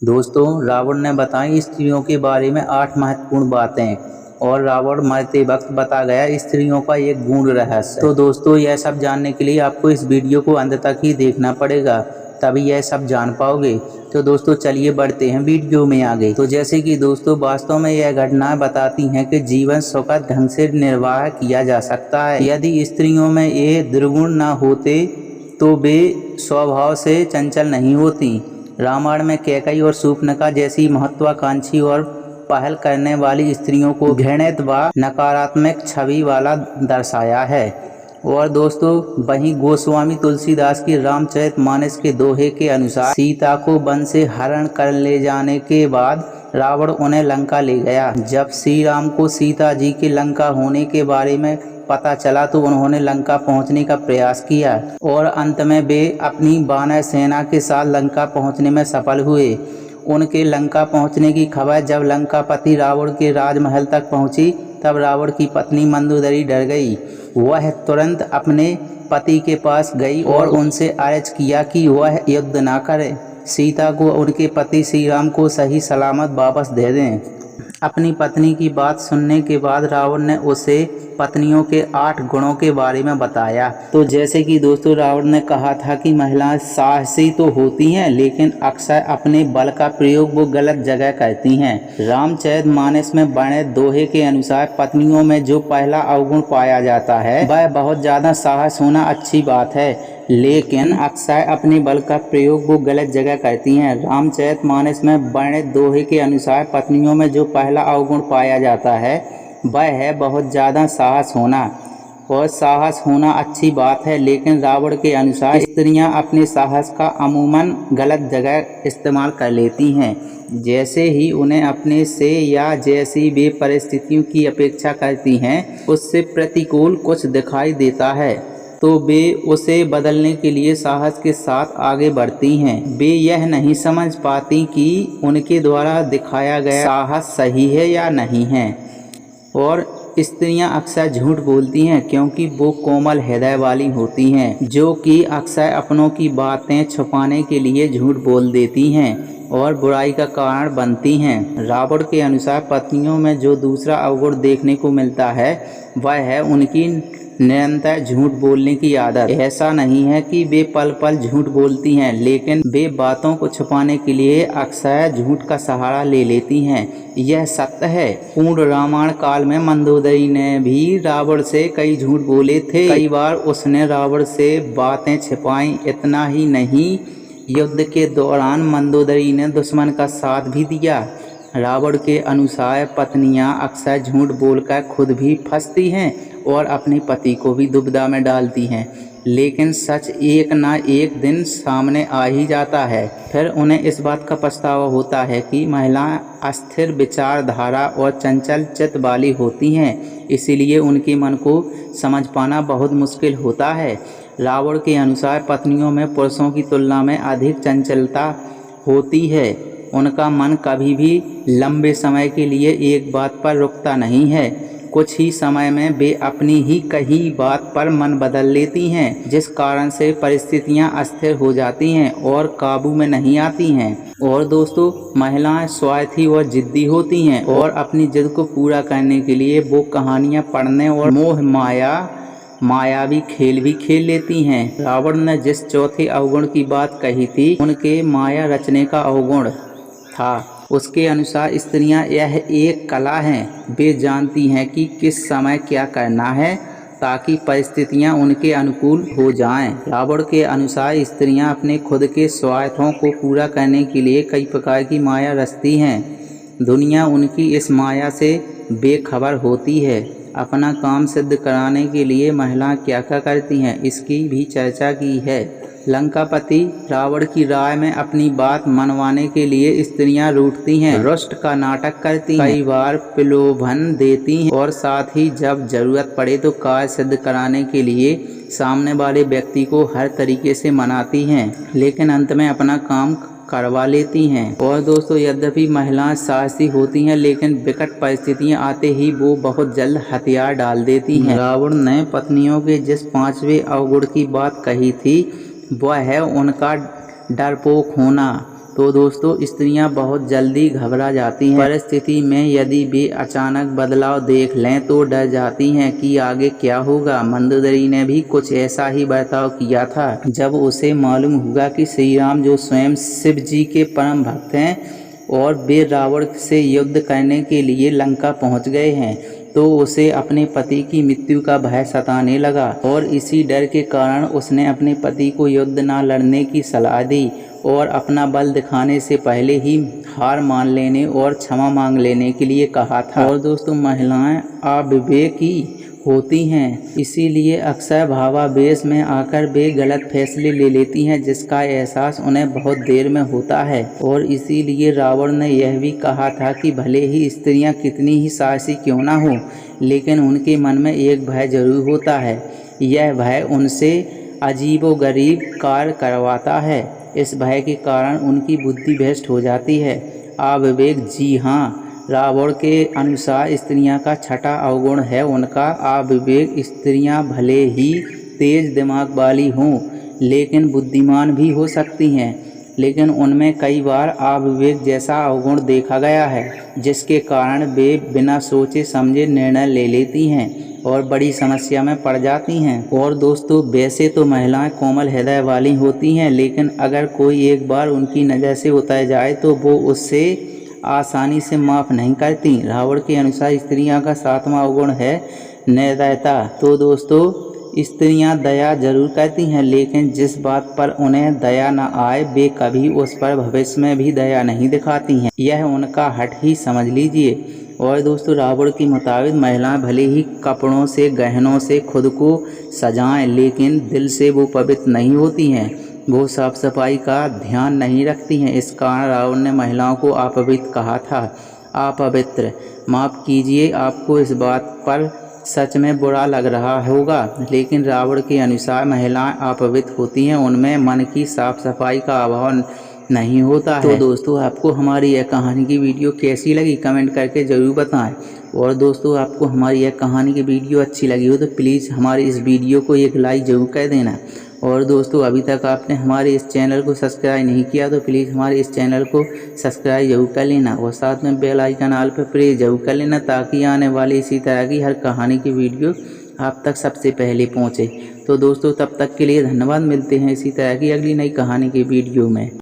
दोस्तों, रावण ने बताई स्त्रियों के बारे में 8 महत्वपूर्ण बातें। और रावण मरते वक्त बता गया स्त्रियों का एक गूढ़ रहस्य। तो दोस्तों, यह सब जानने के लिए आपको इस वीडियो को अंत तक ही देखना पड़ेगा, तभी यह सब जान पाओगे। तो दोस्तों चलिए बढ़ते हैं वीडियो में आगे। तो जैसे कि दोस्तों, वास्तव में यह घटनाएं बताती हैं कि जीवन सुखद ढंग से निर्वाह किया जा सकता है यदि स्त्रियों में ये दुर्गुण न होते तो वे स्वभाव से चंचल नहीं होती। रामायण में कैकेयी और शूर्पणखा जैसी महत्वाकांक्षी और पहल करने वाली स्त्रियों को घृणित व नकारात्मक छवि वाला दर्शाया है। और दोस्तों, वहीं गोस्वामी तुलसीदास की रामचरितमानस के दोहे के अनुसार सीता को वन से हरण कर ले जाने के बाद रावण उन्हें लंका ले गया। जब श्री राम को सीता जी के लंका होने के बारे में पता चला तो उन्होंने लंका पहुंचने का प्रयास किया और अंत में वे अपनी वानर सेना के साथ लंका पहुंचने में सफल हुए। उनके लंका पहुंचने की खबर जब लंकापति रावण के राजमहल तक पहुंची तब रावण की पत्नी मंदोदरी डर गई। वह तुरंत अपने पति के पास गई और उनसे अर्ज किया कि वह युद्ध न करे, सीता को उनके पति श्री राम को सही सलामत वापस दे दें। अपनी पत्नी की बात सुनने के बाद रावण ने उसे पत्नियों के 8 गुणों के बारे में बताया। तो जैसे कि दोस्तों, रावण ने कहा था कि महिलाएं साहसी तो होती हैं लेकिन अक्सर अपने बल का प्रयोग वो गलत जगह करती हैं। रामचरितमानस में वर्णित दोहे के अनुसार पत्नियों में जो पहला अवगुण पाया जाता है वह बहुत ज्यादा साहस होना अच्छी बात है, लेकिन अक्सर अपने बल का प्रयोग वो गलत जगह करती हैं। रामचरितमानस में वर्णित दोहे के अनुसार पत्नियों में जो पहला अवगुण पाया जाता है वह है बहुत ज़्यादा साहस होना। और साहस होना अच्छी बात है, लेकिन रावण के अनुसार स्त्रियां अपने साहस का अमूमन गलत जगह इस्तेमाल कर लेती हैं। जैसे ही उन्हें अपने से या जैसी वे परिस्थितियों की अपेक्षा करती हैं उससे प्रतिकूल कुछ दिखाई देता है तो वे उसे बदलने के लिए साहस के साथ आगे बढ़ती हैं। वे यह नहीं समझ पाती कि उनके द्वारा दिखाया गया साहस सही है या नहीं है। और स्त्रियां अक्सर झूठ बोलती हैं क्योंकि वो कोमल हृदय वाली होती हैं, जो कि अक्सर अपनों की बातें छुपाने के लिए झूठ बोल देती हैं और बुराई का कारण बनती हैं। रावण के अनुसार पत्नियों में जो दूसरा अवगुण देखने को मिलता है वह है उनकी निरंतर झूठ बोलने की आदत। ऐसा नहीं है कि वे पल पल झूठ बोलती हैं, लेकिन वे बातों को छुपाने के लिए अक्सर झूठ का सहारा ले लेती हैं। यह सत्य है। पूर्ण रामायण काल में मंदोदरी ने भी रावण से कई झूठ बोले थे। कई बार उसने रावण से बातें छिपाई। इतना ही नहीं, युद्ध के दौरान मंदोदरी ने दुश्मन का साथ भी दिया। रावण के अनुसार पत्नियां अक्सर झूठ बोलकर खुद भी फंसती हैं और अपने पति को भी दुविधा में डालती हैं, लेकिन सच एक ना एक दिन सामने आ ही जाता है। फिर उन्हें इस बात का पछतावा होता है कि महिलाएं अस्थिर विचारधारा और चंचल चित्त वाली होती हैं, इसीलिए उनके मन को समझ पाना बहुत मुश्किल होता है। रावण के अनुसार पत्नियों में पुरुषों की तुलना में अधिक चंचलता होती है। उनका मन कभी भी लंबे समय के लिए एक बात पर रुकता नहीं है। कुछ ही समय में वे अपनी ही कही बात पर मन बदल लेती हैं, जिस कारण से परिस्थितियां अस्थिर हो जाती हैं और काबू में नहीं आती हैं। और दोस्तों, महिलाएं स्वार्थी और जिद्दी होती हैं और अपनी जिद को पूरा करने के लिए वो कहानियां पढ़ने और मोह मायावी खेल भी खेल लेती हैं। रावण ने जिस चौथे अवगुण की बात कही थी उनके माया रचने का अवगुण था। उसके अनुसार स्त्रियां यह एक कला है। वे जानती हैं कि किस समय क्या करना है ताकि परिस्थितियां उनके अनुकूल हो जाएं। रावण के अनुसार स्त्रियां अपने खुद के स्वार्थों को पूरा करने के लिए कई प्रकार की माया रचती हैं। दुनिया उनकी इस माया से बेखबर होती है। अपना काम सिद्ध कराने के लिए महिलाएं क्या क्या करती हैं इसकी भी चर्चा की है। लंकापति रावण की राय में अपनी बात मनवाने के लिए स्त्रियां रूठती हैं, रुष्ट का नाटक करती हैं, कई बार प्रलोभन देती हैं और साथ ही जब जरूरत पड़े तो कार्य सिद्ध कराने के लिए सामने वाले व्यक्ति को हर तरीके से मनाती हैं, लेकिन अंत में अपना काम करवा लेती हैं। और दोस्तों, यद्यपि महिलाएं साहसी होती हैं लेकिन विकट परिस्थितियां आते ही वो बहुत जल्द हथियार डाल देती हैं। रावण ने पत्नियों के जिस 5वें अवगुण की बात कही थी वह है उनका डरपोक होना। तो दोस्तों स्त्रियां बहुत जल्दी घबरा जाती हैं। परिस्थिति में यदि वे अचानक बदलाव देख लें तो डर जाती हैं कि आगे क्या होगा। मंदोदरी ने भी कुछ ऐसा ही बर्ताव किया था। जब उसे मालूम हुआ कि श्री राम जो स्वयं शिव जी के परम भक्त हैं और वे रावण से युद्ध करने के लिए लंका पहुंच गए हैं, तो उसे अपने पति की मृत्यु का भय सताने लगा और इसी डर के कारण उसने अपने पति को युद्ध न लड़ने की सलाह दी और अपना बल दिखाने से पहले ही हार मान लेने और क्षमा मांग लेने के लिए कहा था। और दोस्तों महिलाएं अविवेकी होती हैं, इसीलिए अक्सर भावावेश में आकर वे गलत फैसले ले लेती हैं जिसका एहसास उन्हें बहुत देर में होता है। और इसीलिए रावण ने यह भी कहा था कि भले ही स्त्रियां कितनी ही साहसी क्यों ना हो, लेकिन उनके मन में एक भय जरूर होता है। यह भय उनसे अजीबोगरीब कार्य करवाता है। इस भय के कारण उनकी बुद्धि भ्रष्ट हो जाती है। अविवेक, जी हाँ, रावण के अनुसार स्त्रियां का छठा अवगुण है उनका अविवेक। स्त्रियां भले ही तेज दिमाग वाली हों लेकिन बुद्धिमान भी हो सकती हैं, लेकिन उनमें कई बार अविवेक जैसा अवगुण देखा गया है जिसके कारण वे बिना सोचे समझे निर्णय ले लेती हैं और बड़ी समस्या में पड़ जाती हैं। और दोस्तों वैसे तो महिलाएं कोमल हृदय वाली होती हैं, लेकिन अगर कोई एक बार उनकी नज़र से उतर जाए तो वो उससे आसानी से माफ़ नहीं करती। रावण के अनुसार स्त्रियां का सातवां अवगुण है निर्दयता। तो दोस्तों स्त्रियां दया जरूर करती हैं, लेकिन जिस बात पर उन्हें दया न आए वे कभी उस पर भविष्य में भी दया नहीं दिखाती हैं। यह उनका हट ही समझ लीजिए। और दोस्तों रावण के मुताबिक महिलाएं भले ही कपड़ों से गहनों से खुद को सजाएं, लेकिन दिल से वो पवित्र नहीं होती हैं। वो साफ सफाई का ध्यान नहीं रखती हैं। इस कारण रावण ने महिलाओं को अपवित्र कहा था। अपवित्र, माफ़ कीजिए, आपको इस बात पर सच में बुरा लग रहा होगा, लेकिन रावण के अनुसार महिलाएं अपवित्र होती हैं, उनमें मन की साफ सफाई का अभाव नहीं होता है। तो दोस्तों आपको हमारी यह कहानी की वीडियो कैसी लगी कमेंट करके ज़रूर बताएं। और दोस्तों आपको हमारी यह कहानी की वीडियो अच्छी लगी हो तो प्लीज़ हमारी इस वीडियो को एक लाइक ज़रूर कर देना। और दोस्तों अभी तक आपने हमारे इस चैनल को सब्सक्राइब नहीं किया तो प्लीज़ हमारे इस चैनल को सब्सक्राइब जरूर कर लेना और साथ में बेल आइकन ऑल पर प्रेस जरूर कर लेना, ताकि आने वाली इसी तरह की हर कहानी की वीडियो आप तक सबसे पहले पहुंचे। तो दोस्तों तब तक के लिए धन्यवाद। मिलते हैं इसी तरह की अगली नई कहानी की वीडियो में।